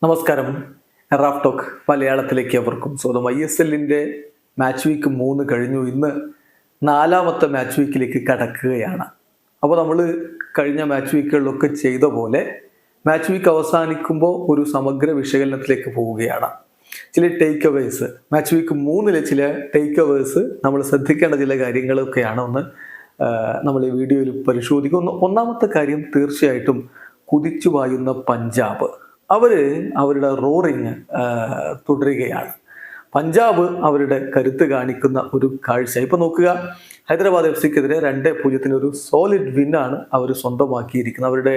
നമസ്കാരം. Raf talk മലയാളത്തിലേക്ക് അവർക്കും സ്വന്തം. ISLന്റെ മാച്ച് വീക്ക് 3 കഴിഞ്ഞു. ഇന്ന് 4ാമത്തെ മാച്ച് വീക്കിലേക്ക് കടക്കുകയാണ്. അപ്പോൾ നമ്മൾ കഴിഞ്ഞ മാച്ച് വീക്കുകളിലൊക്കെ ചെയ്ത പോലെ മാച്ച് വീക്ക് അവസാനിക്കുമ്പോൾ ഒരു സമഗ്ര വിശകലനത്തിലേക്ക് പോവുകയാണ്. ചില ടേക്ക് അവേഴ്സ്, മാച്ച് വീക്ക് 3 ചില ടേക്ക് അവേഴ്സ്, നമ്മൾ ശ്രദ്ധിക്കേണ്ട ചില കാര്യങ്ങളൊക്കെയാണ് നമ്മൾ ഈ വീഡിയോയിൽ പരിശോധിക്കും. ഒന്നാമത്തെ കാര്യം, തീർച്ചയായിട്ടും കുതിച്ചു പായുന്ന പഞ്ചാബ്. അവരുടെ റോറിങ് തുടരുകയാണ്. പഞ്ചാബ് അവരുടെ കരുത്ത് കാണിക്കുന്ന ഒരു കാഴ്ച. ഇപ്പൊ നോക്കുക, ഹൈദരാബാദ് FCക്കെതിരെ 2-0 ഒരു സോളിഡ് വിന്നാണ് അവർ സ്വന്തമാക്കിയിരിക്കുന്നത്. അവരുടെ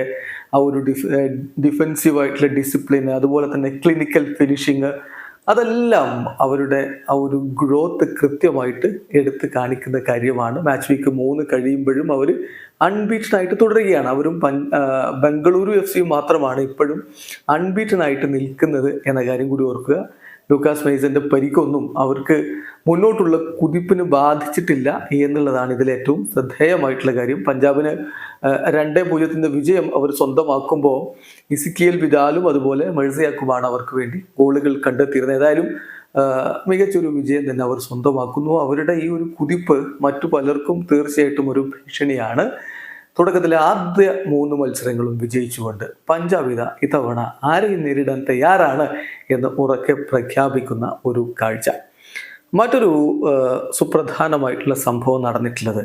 ആ ഒരു ഡിഫെൻസീവായിട്ടുള്ള ഡിസിപ്ലിൻ, അതുപോലെ തന്നെ ക്ലിനിക്കൽ ഫിനിഷിങ്, അതെല്ലാം അവരുടെ ആ ഒരു ഗ്രോത്ത് കൃത്യമായിട്ട് എടുത്ത് കാണിക്കുന്ന കാര്യമാണ്. മാച്ച് വീക്ക് 3 കഴിയുമ്പോഴും അവർ അൺബീറ്റൻ ആയിട്ട് തുടരുകയാണ്. അവരും ബംഗളൂരു FC മാത്രമാണ് ഇപ്പോഴും അൺബീറ്റൻ ആയിട്ട് നിൽക്കുന്നത് എന്ന കാര്യം കൂടി ഓർക്കുക. ലൂക്കാസ് മെയ്സന്റെ പരിക്കൊന്നും അവർക്ക് മുന്നോട്ടുള്ള കുതിപ്പിന് ബാധിച്ചിട്ടില്ല എന്നുള്ളതാണ് ഇതിൽ ഏറ്റവും ശ്രദ്ധേയമായിട്ടുള്ള കാര്യം. പഞ്ചാബിന് 2-0 വിജയം അവർ സ്വന്തമാക്കുമ്പോൾ ഇസിക്കിയൽ വിദാലും അതുപോലെ മെഴ്സിയാക്കുമാണ് അവർക്ക് വേണ്ടി ഗോളുകൾ കണ്ടെത്തിയിരുന്നത്. ഏതായാലും മികച്ചൊരു വിജയം തന്നെ അവർ സ്വന്തമാക്കുന്നു. അവരുടെ ഈ ഒരു കുതിപ്പ് മറ്റു പലർക്കും തീർച്ചയായിട്ടും ഒരു ഭീഷണിയാണ്. തുടക്കത്തിലെ ആദ്യ 3 മത്സരങ്ങളും വിജയിച്ചുകൊണ്ട് പഞ്ചാബ് ഇത്തവണ ആരെയും നേരിടാൻ തയ്യാറാണ് എന്ന് ഉറക്കെ പ്രഖ്യാപിക്കുന്ന ഒരു കാഴ്ച. മറ്റൊരു സുപ്രധാനമായിട്ടുള്ള സംഭവം നടന്നിട്ടുള്ളത്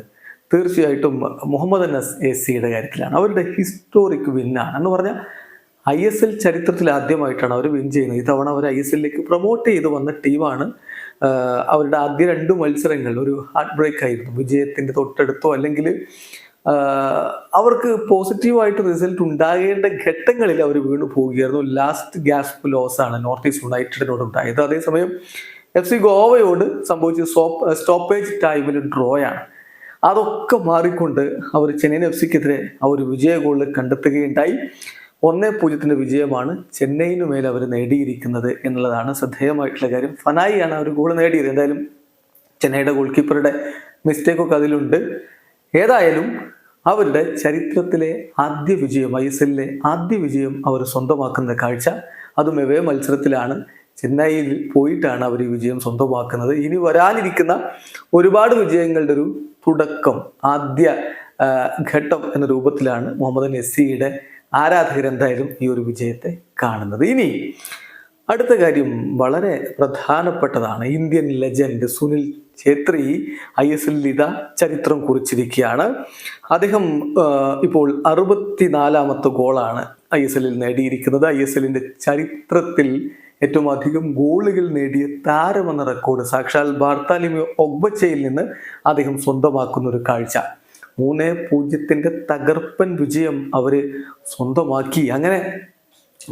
തീർച്ചയായിട്ടും മുഹമ്മദ് അനസ് AC-യുടെ കാര്യത്തിലാണ്. അവരുടെ ഹിസ്റ്റോറിക് വിന്നാണ് എന്ന് പറഞ്ഞാൽ ISL ചരിത്രത്തിൽ ആദ്യമായിട്ടാണ് അവർ വിൻ ചെയ്യുന്നത്. ഇത്തവണ അവർ ISLലേക്ക് പ്രൊമോട്ട് ചെയ്ത് വന്ന ടീമാണ്. അവരുടെ ആദ്യ 2 മത്സരങ്ങൾ ഒരു ഹാർട്ട് ബ്രേക്ക് ആയിരുന്നു. വിജയത്തിൻ്റെ തൊട്ടടുത്തോ അല്ലെങ്കിൽ അവർക്ക് പോസിറ്റീവായിട്ട് റിസൾട്ട് ഉണ്ടാകേണ്ട ഘട്ടങ്ങളിൽ അവർ വീണു പോവുകയായിരുന്നു. ലാസ്റ്റ് ഗ്യാസ്പ് ലോസ് ആണ് നോർത്ത് ഈസ്റ്റ് യുണൈറ്റഡിനോട് ഉണ്ടായത്. അതേസമയം FC ഗോവയോട് സംഭവിച്ച സ്റ്റോപ്പേജ് ടൈമിൽ ഡ്രോയാണ്. അതൊക്കെ മാറിക്കൊണ്ട് അവർ ചെന്നൈയിൻ FCക്കെതിരെ ആ ഒരു വിജയ ഗോളിൽ കണ്ടെത്തുകയുണ്ടായി. 1-0 വിജയമാണ് ചെന്നൈയിനു മേൽ അവർ നേടിയിരിക്കുന്നത് എന്നുള്ളതാണ് ശ്രദ്ധേയമായിട്ടുള്ള കാര്യം. ഫനായിയാണ് അവർ ഗോൾ നേടിയത്. എന്തായാലും ചെന്നൈയുടെ ഗോൾ കീപ്പറുടെ മിസ്റ്റേക്കൊക്കെ അതിലുണ്ട്. ഏതായാലും അവരുടെ ചരിത്രത്തിലെ ആദ്യ വിജയം, ISLലെ ആദ്യ വിജയം അവർ സ്വന്തമാക്കുന്ന കാഴ്ച, അതും എവേ മത്സരത്തിലാണ്. ചെന്നൈയിൽ പോയിട്ടാണ് അവർ ഈ വിജയം സ്വന്തമാക്കുന്നത്. ഇനി വരാനിരിക്കുന്ന ഒരുപാട് വിജയങ്ങളുടെ ഒരു തുടക്കം, ആദ്യ ഘട്ടം എന്ന രൂപത്തിലാണ് മുഹമ്മദ് SCയുടെ ആരാധകർ എന്തായാലും ഈ ഒരു വിജയത്തെ കാണുന്നത്. ഇനി അടുത്ത കാര്യം വളരെ പ്രധാനപ്പെട്ടതാണ്. ഇന്ത്യൻ ലെജൻഡ് സുനിൽ ഛേത്രി ISLൽ ചരിത്രം കുറിച്ചിരിക്കുകയാണ്. അദ്ദേഹം ഇപ്പോൾ 64ാമത്തെ ഗോളാണ് ISLൽ നേടിയിരിക്കുന്നത്. ISLന്റെ ചരിത്രത്തിൽ ഏറ്റവും അധികം ഗോളുകൾ നേടിയ താരമെന്ന റെക്കോർഡ് സാക്ഷാൽ ബാർത്താലിമിയോ ഒഗ്ബച്ചയിൽ നിന്ന് അദ്ദേഹം സ്വന്തമാക്കുന്ന ഒരു കാഴ്ച. 3-0 തകർപ്പൻ വിജയം അവര് സ്വന്തമാക്കി. അങ്ങനെ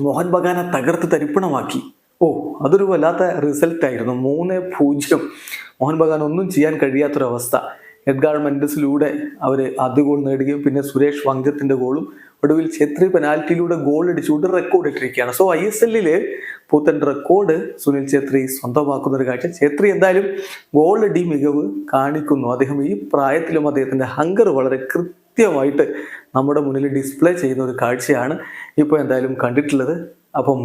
മോഹൻ ബഗാനെ തകർത്ത് തരിപ്പണമാക്കി. അതൊരു വല്ലാത്ത റിസൾട്ടായിരുന്നു. 3-0 മോഹൻ ബഗാൻ ഒന്നും ചെയ്യാൻ കഴിയാത്തൊരവസ്ഥ. എഡ്ഗാർ മെൻഡസിലൂടെ അവർ ആദ്യ ഗോൾ നേടുകയും പിന്നെ സുരേഷ് വങ്ജത്തിന്റെ ഗോളും ഒടുവിൽ ഛേത്രി പെനാൽറ്റിയിലൂടെ ഗോൾ അടിച്ചുകൊണ്ട് റെക്കോർഡ് ഇട്ടിരിക്കുകയാണ്. സോ ISLൽ പുത്തൻ റെക്കോർഡ് സുനിൽ ഛേത്രി സ്വന്തമാക്കുന്ന ഒരു കാഴ്ച. ഛേത്രി എന്തായാലും ഗോളടി മികവ് കാണിക്കുന്നു. അദ്ദേഹം ഈ പ്രായത്തിലും അദ്ദേഹത്തിന്റെ ഹങ്കർ വളരെ കൃത്യമായിട്ട് നമ്മുടെ മുന്നിൽ ഡിസ്പ്ലേ ചെയ്യുന്ന ഒരു കാഴ്ചയാണ് ഇപ്പോൾ എന്തായാലും കണ്ടിട്ടുള്ളത്. അപ്പം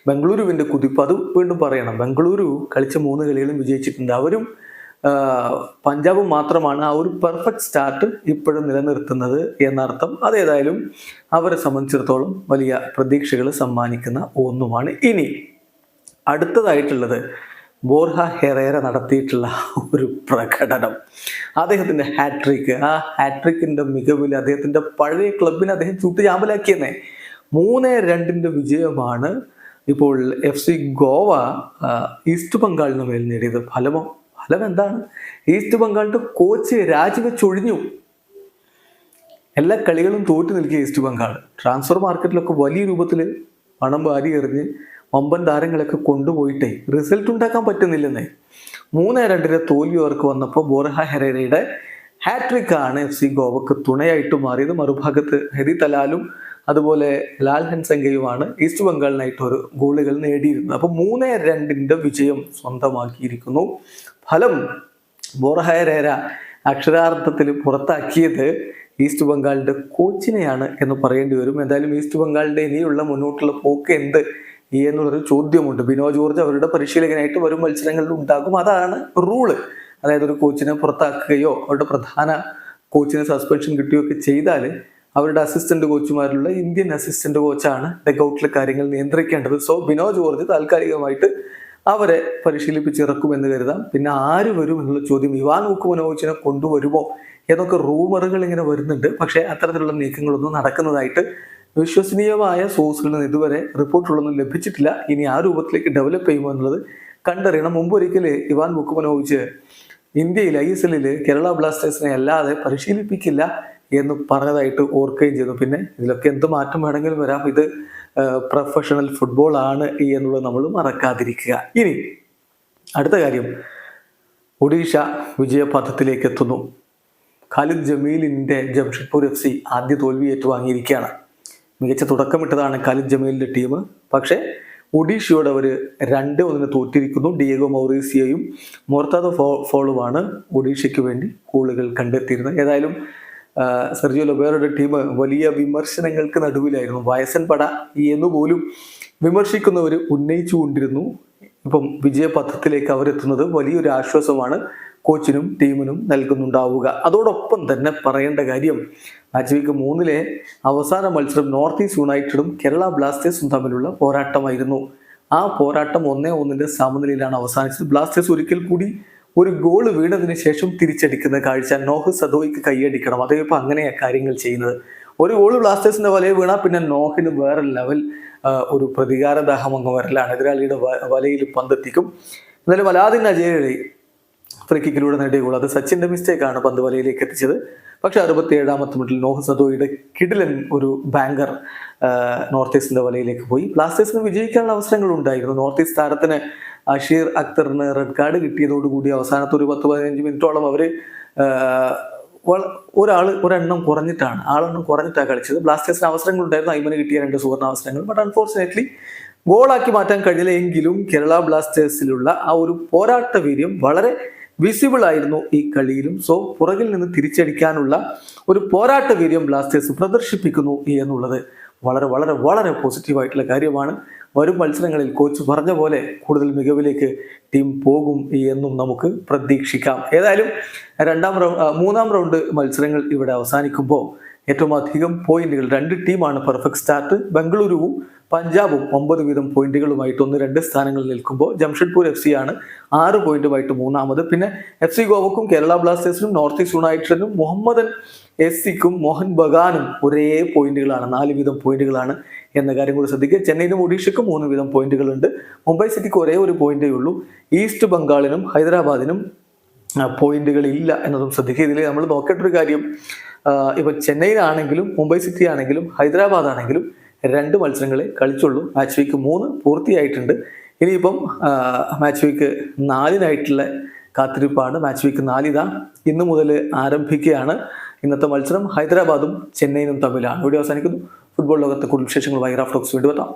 ബംഗളൂരുവിൻ്റെ കുതിപ്പ്, അത് വീണ്ടും പറയണം. ബംഗളൂരു കളിച്ച 3 കളികളും വിജയിച്ചിട്ടുണ്ട്. അവരും പഞ്ചാബും മാത്രമാണ് ആ ഒരു പെർഫെക്റ്റ് സ്റ്റാർട്ട് ഇപ്പോഴും നിലനിർത്തുന്നത് എന്നർത്ഥം. അതേതായാലും അവരെ സംബന്ധിച്ചിടത്തോളം വലിയ പ്രതീക്ഷകൾ സമ്മാനിക്കുന്ന ഒന്നുമാണ്. ഇനി അടുത്തതായിട്ടുള്ളത് ബോർഹ ഹെറേര നടത്തിയിട്ടുള്ള ഒരു പ്രകടനം, അദ്ദേഹത്തിൻ്റെ ഹാട്രിക്ക്. ആ ഹാട്രിക്കിൻ്റെ മികവിൽ അദ്ദേഹത്തിൻ്റെ പഴയ ക്ലബിനെ അദ്ദേഹം ചുട്ടുചാമ്പലാക്കിയെന്നേ. 3-2 വിജയമാണ് ഇപ്പോൾ FC ഗോവ ഈസ്റ്റ് ബംഗാളിന് മേൽ നേടിയത്. ഫലം എന്താണ്? ഈസ്റ്റ് ബംഗാളിന്റെ കോച്ച് രാജിവെച്ചൊഴിഞ്ഞു. എല്ലാ കളികളും തോറ്റു നിൽക്കിയ ഈസ്റ്റ് ബംഗാൾ ട്രാൻസ്ഫർ മാർക്കറ്റിലൊക്കെ വലിയ രൂപത്തിൽ പണം വാരി എറിഞ്ഞ് വമ്പൻ താരങ്ങളൊക്കെ കൊണ്ടുപോയിട്ടേ റിസൾട്ട് ഉണ്ടാക്കാൻ പറ്റുന്നില്ലെന്നേ. 3-2 തോൽവി അവർക്ക് വന്നപ്പോൾ ബോർഹ ഹെറേരയുടെ ഹാട്രിക്കാണ് FC ഗോവക്ക് തുണയായിട്ട് മാറിയത്. മറുഭാഗത്ത് ഹെദി തലാലും അതുപോലെ ലാൽ ഹൻസംഗയുമാണ് ഈസ്റ്റ് ബംഗാളിനായിട്ട് ഒരു ഗോളുകൾ നേടിയിരുന്നത്. അപ്പോൾ 3-2 വിജയം സ്വന്തമാക്കിയിരിക്കുന്നു. ഫലം ബോർഹ ഹെറേര അക്ഷരാർത്ഥത്തിൽ പുറത്താക്കിയത് ഈസ്റ്റ് ബംഗാളിന്റെ കോച്ചിനെയാണ് എന്ന് പറയേണ്ടി വരും. എന്തായാലും ഈസ്റ്റ് ബംഗാളിന്റെ ഇനിയുള്ള മുന്നോട്ടുള്ള പോക്ക് എന്ത് എന്നുള്ളൊരു ചോദ്യമുണ്ട്. ബിനോ ജോർജ് അവരുടെ പരിശീലകനായിട്ട് വരും മത്സരങ്ങളിൽ ഉണ്ടാകും. അതാണ് റൂള്. അതായത് ഒരു കോച്ചിനെ പുറത്താക്കുകയോ അവരുടെ പ്രധാന കോച്ചിന് സസ്പെൻഷൻ കിട്ടുകയോ ഒക്കെ ചെയ്താൽ അവരുടെ അസിസ്റ്റന്റ് കോച്ചുമാരിലുള്ള ഇന്ത്യൻ അസിസ്റ്റന്റ് കോച്ചാണ് ഡെഗൌട്ടിലെ കാര്യങ്ങൾ നിയന്ത്രിക്കേണ്ടത്. സോ ബിനോ ജോർജ് താൽക്കാലികമായിട്ട് അവരെ പരിശീലിപ്പിച്ചിറക്കുമെന്ന് കരുതാം. പിന്നെ ആര് വരും എന്നുള്ള ചോദ്യം, ഇവാൻ വുക്കുമനോവിച്ചിനെ കൊണ്ടുവരുമോ എന്നൊക്കെ റൂമറുകൾ ഇങ്ങനെ വരുന്നുണ്ട്. പക്ഷേ അത്തരത്തിലുള്ള നീക്കങ്ങളൊന്നും നടക്കുന്നതായിട്ട് വിശ്വസനീയമായ സോഴ്സുകളിൽ നിന്ന് ഇതുവരെ റിപ്പോർട്ടുകളൊന്നും ലഭിച്ചിട്ടില്ല. ഇനി ആ രൂപത്തിലേക്ക് ഡെവലപ്പ് ചെയ്യുമോ എന്നുള്ളത് കണ്ടറിയണം. മുമ്പൊരിക്കൽ ഇവാൻ വുക്കുമനോവിച്ച് ഇന്ത്യയിൽ ISL കേരള ബ്ലാസ്റ്റേഴ്സിനെ അല്ലാതെ പരിശീലിപ്പിക്കില്ല എന്ന് പറഞ്ഞതായിട്ട് ഓർക്കുകയും ചെയ്തു. പിന്നെ ഇതിലൊക്കെ എന്ത് മാറ്റം വേണമെങ്കിലും വരാം. ഇത് പ്രൊഫഷണൽ ഫുട്ബോൾ ആണ് എന്നുള്ളത് നമ്മൾ മറക്കാതിരിക്കുക. ഇനി അടുത്ത കാര്യം, ഒഡീഷ വിജയപഥത്തിലേക്ക് എത്തുന്നു. ഖാലിദ് ജമീലിന്റെ ജംഷഡ്പൂർ FC ആദ്യ തോൽവി ഏറ്റുവാങ്ങിയിരിക്കുകയാണ്. മികച്ച തുടക്കമിട്ടതാണ് ഖാലിദ് ജമീലിന്റെ ടീം. പക്ഷേ ഒഡീഷയോട് അവർ 2-1 തോറ്റിരിക്കുന്നു. ഡിയേഗോ മൗറീസിയോയും മൊർത്താദോ ഫോളുമാണ് ഒഡീഷയ്ക്ക് വേണ്ടി ഗോളുകൾ കണ്ടെത്തിയിരുന്നത്. ഏതായാലും സെർജിയോ ലൊബേറോയുടെ ടീം വലിയ വിമർശനങ്ങൾക്ക് നടുവിലായിരുന്നു. വയസ്സൻ പട എന്നുപോലും വിമർശിക്കുന്നവർ ഉന്നയിച്ചുകൊണ്ടിരുന്നു. ഇപ്പം വിജയപഥത്തിലേക്ക് അവരെത്തുന്നത് വലിയൊരു ആശ്വാസമാണ് കോച്ചിനും ടീമിനും നൽകുന്നുണ്ടാവുക. അതോടൊപ്പം തന്നെ പറയേണ്ട കാര്യം, മാച്ച് വീക്ക് 3 അവസാന മത്സരം നോർത്ത് ഈസ്റ്റ് യുണൈറ്റഡും കേരള ബ്ലാസ്റ്റേഴ്സും തമ്മിലുള്ള പോരാട്ടമായിരുന്നു. ആ പോരാട്ടം 1-1 സമനിലയിലാണ് അവസാനിച്ചത്. ബ്ലാസ്റ്റേഴ്സ് ഒരിക്കൽ കൂടി ഒരു ഗോൾ വീണതിന് ശേഷം തിരിച്ചടിക്കുന്ന കാഴ്ച. നോഹ് സദോയ്ക്ക് കൈയടിക്കണം. അദ്ദേഹം ഇപ്പം അങ്ങനെയാണ് കാര്യങ്ങൾ ചെയ്യുന്നത്. ഒരു ഗോൾ ബ്ലാസ്റ്റേഴ്സിന്റെ വലയിൽ വീണാൽ പിന്നെ നോഹിന് വേറെ ലെവൽ ഒരു പ്രതികാരദാഹം അങ്ങ് വരലാണ്. എതിരാളിയുടെ വലയിൽ പന്തെത്തിക്കും. എന്നാലും അലാദിൻ അജയ് ഫ്രീ കിക്കിലൂടെ നേടിയ ഗോൾ, അത് സച്ചിന്റെ മിസ്റ്റേക്കാണ് പന്ത് വലയിലേക്ക് എത്തിച്ചത്. പക്ഷെ 67ാമത്തെ മിനിറ്റിൽ നോഹ് സദോയുടെ കിടിലൻ ഒരു ബാങ്കർ നോർത്ത് ഈസ്റ്റിന്റെ വലയിലേക്ക് പോയി. ബ്ലാസ്റ്റേഴ്സിന് വിജയിക്കാനുള്ള അവസരങ്ങൾ ഉണ്ടായിരുന്നു. നോർത്ത് ഈസ്റ്റ് താരത്തിന് അഷീർ അക്തറിന് റെഡ് കാർഡ് കിട്ടിയതോടുകൂടി അവസാനത്തെ ഒരു 10-15 മിനിറ്റോളം അവർ ഒരെണ്ണം കുറഞ്ഞിട്ടാണ് കളിച്ചത്. ബ്ലാസ്റ്റേഴ്സിന് അവസരങ്ങൾ ഉണ്ടായിരുന്നു. അയ്മന് കിട്ടിയ 2 സുവർണ്ണ അവസരങ്ങൾ. ബട്ട് അൺഫോർച്ചുനേറ്റ്ലി ഗോളാക്കി മാറ്റാൻ കഴിഞ്ഞില്ല. എങ്കിലും കേരള ബ്ലാസ്റ്റേഴ്സിലുള്ള ആ ഒരു പോരാട്ട വീര്യം വളരെ വിസിബിൾ ആയിരുന്നു ഈ കളിയിലും. സോ പുറകിൽ നിന്ന് തിരിച്ചടിക്കാനുള്ള ഒരു പോരാട്ട വീര്യം ബ്ലാസ്റ്റേഴ്സ് പ്രദർശിപ്പിക്കുന്നു എന്നുള്ളത് വളരെ വളരെ വളരെ പോസിറ്റീവായിട്ടുള്ള കാര്യമാണ്. വരും മത്സരങ്ങളിൽ കോച്ച് പറഞ്ഞ പോലെ കൂടുതൽ മികവിലേക്ക് ടീം പോകും എന്നും നമുക്ക് പ്രതീക്ഷിക്കാം. ഏതായാലും 3-ാം റൗണ്ട് മത്സരങ്ങൾ ഇവിടെ അവസാനിക്കുമ്പോൾ ഏറ്റവും അധികം പോയിന്റുകൾ 2 ടീമാണ് പെർഫെക്റ്റ് സ്റ്റാർട്ട്. ബംഗളൂരുവും പഞ്ചാബും 9 വീതം പോയിന്റുകളുമായിട്ട് 1-2 സ്ഥാനങ്ങളിൽ നിൽക്കുമ്പോൾ ജംഷഡ്പൂർ FC ആണ് 6 പോയിന്റുമായിട്ട് 3-ാമത്. പിന്നെ FC ഗോവക്കും കേരള ബ്ലാസ്റ്റേഴ്സിനും നോർത്ത് ഈസ്റ്റ് യുണൈറ്റഡിനും മുഹമ്മദൻ SCക്കും മോഹൻ ബഗാനും ഒരേ പോയിന്റുകളാണ്, 4 വീതം പോയിന്റുകളാണ് എന്ന കാര്യം കൂടി ശ്രദ്ധിക്കുക. ചെന്നൈയിനും ഒഡീഷയ്ക്കും 3 വീതം പോയിന്റുകളുണ്ട്. മുംബൈ സിറ്റിക്ക് ഒരേ ഒരു പോയിന്റേ ഉള്ളൂ. ഈസ്റ്റ് ബംഗാളിനും ഹൈദരാബാദിനും പോയിന്റുകൾ ഇല്ല എന്നതും ശ്രദ്ധിക്കുക. ഇതിൽ നമ്മൾ നോക്കേണ്ട ഒരു കാര്യം, ഇപ്പൊ ചെന്നൈയിലാണെങ്കിലും മുംബൈ സിറ്റി ആണെങ്കിലും ഹൈദരാബാദ് ആണെങ്കിലും 2 മത്സരങ്ങളെ കളിച്ചുള്ളൂ. Match week 3 പൂർത്തിയായിട്ടുണ്ട്. ഇനിയിപ്പം മാച്ച് വീക്ക് 4-നായിട്ടുള്ള കാത്തിരിപ്പാണ്. മാച്ച് വീക്ക് 4 ഇന്ന് മുതൽ ആരംഭിക്കുകയാണ്. ഇന്നത്തെ മത്സരം ഹൈദരാബാദും ചെന്നൈയിനും തമ്മിലാണ്. വീഡിയോ അവസാനിക്കുന്നു. ഫുട്ബോൾ ലോകത്തെ കൂടുതൽ വിശേഷങ്ങളുമായി റാഫ് ടോക്സ് വീണ്ടും എത്താം.